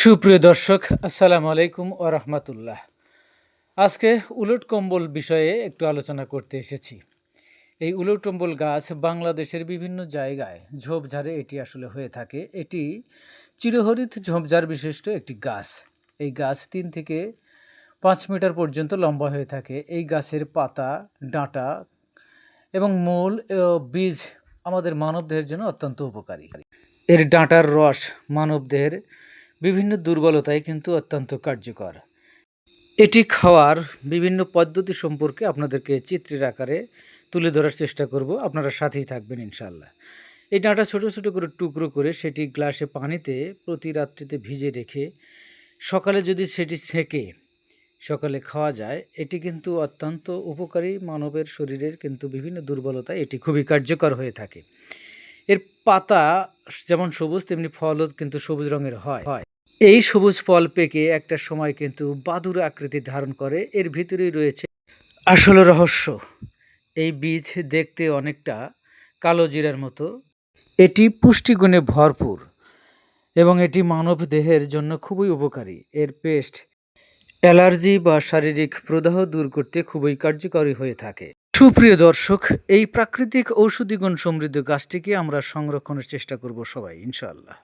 সুপ্রিয় দর্শক, আসসালামু আলাইকুম ও রহমতুল্লাহ। আজকে উলট কম্বল বিষয়ে একটু আলোচনা করতে এসেছি। এই উলট কম্বল গাছ বাংলাদেশের বিভিন্ন জায়গায় ঝোপঝাড়ে এটি আসলে হয়ে থাকে। এটি চিরহরিত ঝোপঝাড় বিশিষ্ট একটি গাছ। এই গাছ 3 থেকে 5 মিটার পর্যন্ত লম্বা হয়ে থাকে। এই গাছের পাতা, ডাঁটা এবং মূল ও বীজ আমাদের মানবদেহের জন্য অত্যন্ত উপকারী। এর ডাঁটার রস মানবদেহের বিভিন্ন দুর্বলতায় কিন্তু অত্যন্ত কার্যকর। এটি খাওয়ার বিভিন্ন পদ্ধতি সম্পর্কে আপনাদেরকে চিত্রের আকারে তুলে ধরার চেষ্টা করব। আপনারা সাথেই থাকবেন ইনশাআল্লাহ। এই ডাঁটা ছোট ছোট করে টুকরো করে সেটি গ্লাসে পানিতে প্রতি রাত্রিতে ভিজে রেখে সকালে যদি সেটি ছেঁকে সকালে খাওয়া যায়, এটি কিন্তু অত্যন্ত উপকারী। মানবের শরীরের কিন্তু বিভিন্ন দুর্বলতায় এটি খুবই কার্যকর হয়ে থাকে। এর পাতা যেমন সবুজ, তেমনি ফলও কিন্তু সবুজ রঙের হয়। এই সবুজ ফল পেকে একটা সময় কিন্তু বাদুড় আকৃতি ধারণ করে। এর ভিতরেই রয়েছে আসল রহস্য। এই বীজ দেখতে অনেকটা কালো জিরার মতো। এটি পুষ্টিগুণে ভরপুর এবং এটি মানব দেহের জন্য খুবই উপকারী। এর পেস্ট অ্যালার্জি বা শারীরিক প্রদাহ দূর করতে খুবই কার্যকরী হয়ে থাকে। সুপ্রিয় দর্শক, এই প্রাকৃতিক ঔষধি গুণ সমৃদ্ধ গাছটিকে আমরা সংরক্ষণের চেষ্টা করব সবাই ইনশাআল্লাহ।